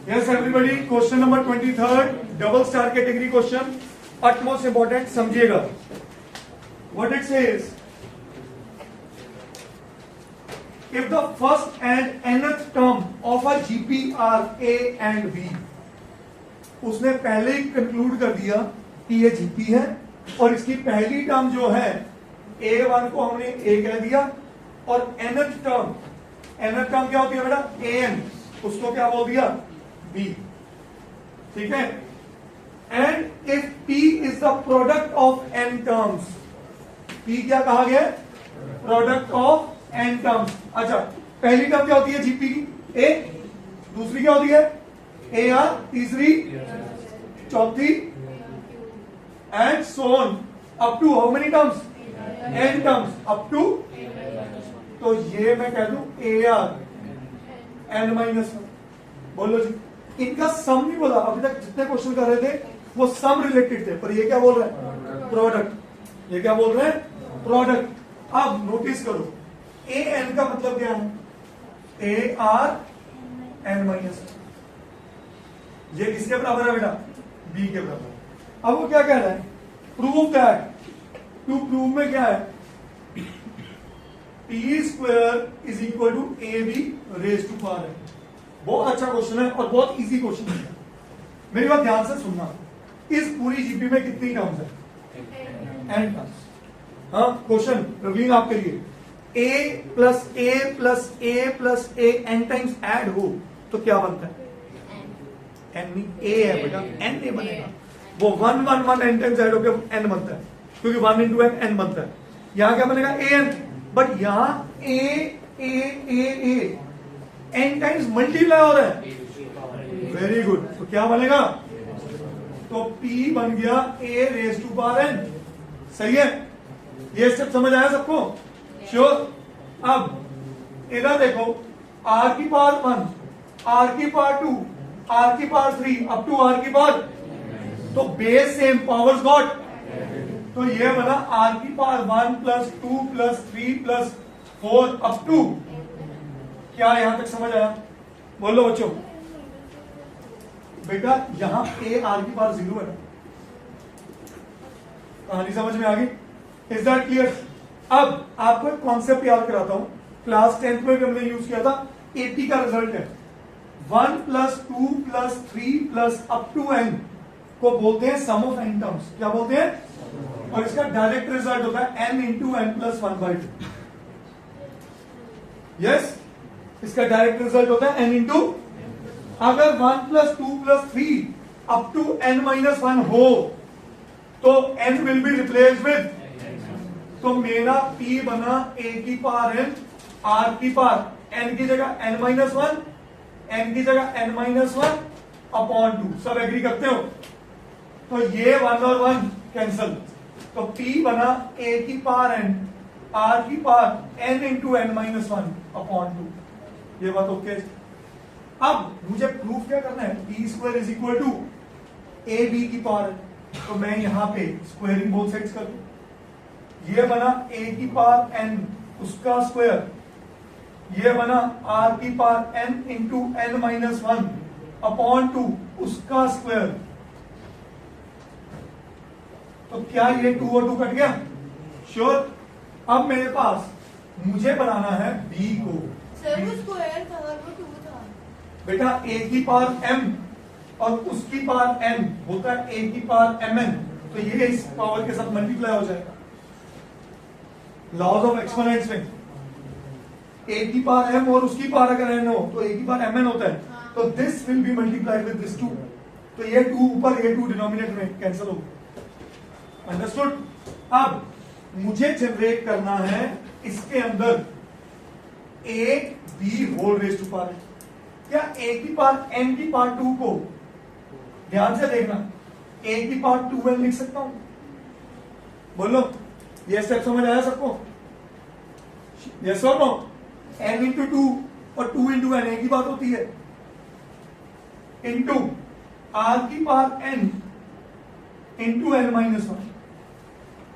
Yes, everybody. Question number 23rd, double star category question. Utmost important. समझिएगा. What it says. If the first and nth term of a GP are A and B, उसने पहले ही conclude कर दिया कि ये GP है और इसकी पहली टर्म जो है A1 को हमने A कह दिया और nth टर्म क्या होती है बेटा? AN, उसको क्या बोल दिया? B. ठीक है? And if P is the product of n terms, P क्या कहा गया? Product of n terms. अच्छा, पहली टर्म क्या होती है जीपी की? A. दूसरी क्या होती है? AR. तीसरी, चौथी, and so on up to how many terms? n terms up to. तो ये मैं कह दूं AR n-1. बोलो जी. इनका सम नहीं बोला अभी तक. जितने क्वेश्चन कर रहे थे वो सम रिलेटेड थे, पर ये क्या बोल रहे हैं? प्रोडक्ट. ये क्या बोल रहे हैं? प्रोडक्ट. अब नोटिस करो, AN का मतलब क्या है? AR n-1. ये किसके बराबर है बेटा? B के बराबर. अब वो क्या कह रहा है? Prove that. टू प्रूव में क्या है? P square is equal to AB raise to power n. बहुत अच्छा क्वेश्चन है और बहुत इजी क्वेश्चन है. मेरी बात ध्यान से सुनना. इस पूरी जीपी में कितनी टर्म्स है? n terms. हाँ, क्वेश्चन रवीन आपके लिए. A plus A plus A plus A n times add हो तो क्या बनता है? n. A है बेटा, n A बनेगा. वो 1 1 1 n टाइम्स ऐड होकर n बनता है, क्योंकि 1 इंटू n n बनता है. यहां क्या बनेगा? AN. बट यहां A n टाइम्स मल्टीप्लाई हो रहा है. Very good. तो क्या बनेगा? तो P बन गया A raise to power n. सही है? ये स्टेप समझ आया सबको? श्योर. अब इधर देखो, R की पावर 1, R की पावर 2, R की पावर 3 अप टू R की पावर. तो बेस सेम, पावर्स गॉट. तो ये बना R की power 1 plus 2 plus 3 plus 4 up to. क्या यहां तक समझ आया? बोलो बच्चों. बेटा यहां A R की पावर 0 है. कहानी समझ में आ गई? Is that clear? अब आपको एक कॉन्सेप्ट याद कराता हूं. क्लास 10th में भी हमने यूज किया था. AP का रिजल्ट है 1 plus 2 plus 3 plus up to n को बोलते हैं सम ऑफ n टर्म्स. क्या बोलते हैं? और इसका डायरेक्ट रिजल्ट होता है n into n plus 1/2. Yes, इसका डायरेक्ट रिजल्ट होता है n इंटू. अगर 1 plus 2 plus 3 up to n-1 हो तो n will be replace with. तो मेरा P बना A की पावर n, R की पावर n की जगह n-1, n की जगह n-1 अपॉन 2. सब एग्री करते हो? तो ये 1 और 1 कैंसल. तो P बना A की पावर n, R की power n into n-1 upon 2. ये बात ओके. अब मुझे प्रूफ क्या करना है? P square is equal to AB की पावर. तो मैं यहां पे स्क्वायरिंग बोथ साइड्स कर दूं. ये बना A की पावर n उसका स्क्वायर. ये बना R की power n into n-1 upon 2 उसका स्क्वायर. तो क्या ये 2 और 2 कट गया? श्योर. अब मेरे पास मुझे बनाना है B को. स्क्वायर था और वो 2 था. बेटा A की पावर m और उसकी पावर n होता है A की पावर mn. तो ये इस पावर के साथ मल्टीप्लाई हो जाएगा. लॉज ऑफ एक्सपोनेंट्स में A की पावर m और उसकी पावर अगर n हो तो A की पावर mn होता है. तो this will be multiplied with this 2. तो ये 2 ऊपर, ये 2 डिनोमिनेटर में कैंसिल हो. अंडरस्टूड? अब मुझे जनरेट करना है इसके अंदर A B whole raise to power. क्या A की पावर n की पावर 2 को, ध्यान से देखना, A की पावर 2n लिख सकता हूं? बोलो, ये स्टेप समझ आया सबको? यस और नो? n इंटू 2 और 2 इंटू n एक ही बात होती है. इंटू R की पावर n इंटू n-1.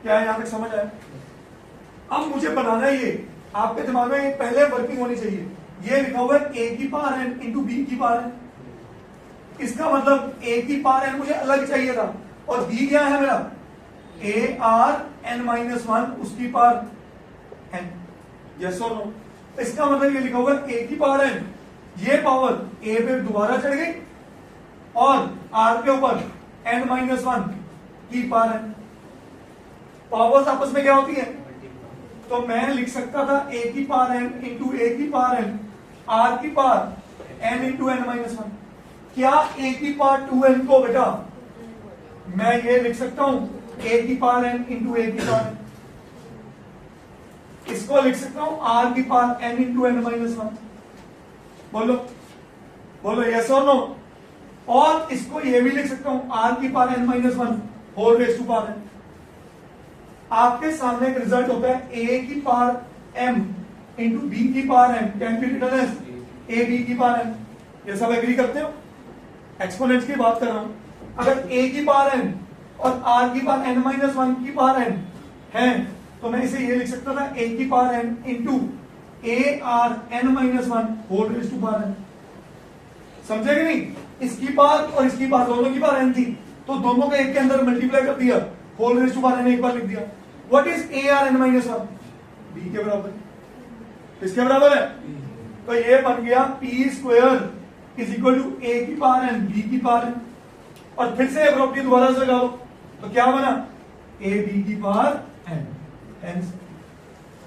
क्या यहां तक समझ आया? अब मुझे बनाना है ये. आपके दिमाग में पहले वर्किंग होनी चाहिए. ये लिखा हुआ है A की पावर n इंटू B की पावर n. इसका मतलब a की पावर n मुझे अलग चाहिए था, और b क्या है मेरा a r n minus one उसकी पावर n। यस और नो? इसका मतलब ये लिखा होगा a की पावर n, ये पावर a पे दोबारा चढ़ गई और r के ऊपर n माइनस वन की पावर n। पावर्स आपस में क्या होती है? तो मैं लिख सकता था a की पावर n इंटू a की पावर n r की power n into n minus one. क्या a की पावर 2n को बेटा मैं ये लिख सकता हूं a की पावर n इंटू a की पावर n, इसको लिख सकता हूं r की power n into n minus one. बोलो बोलो यस और नो? और इसको ये भी लिख सकता हूं r की power n minus one whole raise to power n। आपके सामने एक रिजल्ट होता है a की पावर m इंटू b की power n can be written as a b की पावर n। ये सब एग्री करते हो? एक्सपोनेंट्स की बात कर रहा हूं। अगर a की पावर n और r की पावर n माइनस वन की पावर n है तो मैं इसे ये लिख सकता था a की power n into a r n minus one whole raise to power n। समझे कि नहीं? इसकी पावर और इसकी पावर दोनों की पावर n थी, तो दोनों को एक के अंदर मल्टीप्लाई कर दिया, whole raise to power n एक बार लिख दिया। What is a r n minus one? b के बराबर। किसके बराबर है? तो ये बन गया p square is equal to a की पावर n b की पावर n। और फिर से प्रॉपर्टी दोबारा से लगाओ तो क्या बना? a b की पावर n। Hence,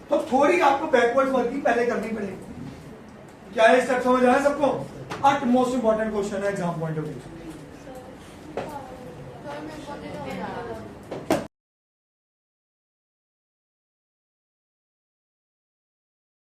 तो थोड़ी आपको बैकवर्ड वर्किंग पहले करनी पड़ेगी। क्या ये स्टेप समझ आया सबको? अट मोस्ट इंपॉर्टेंट क्वेश्चन है exam point of view. Sir मैं बोल रहा हूँ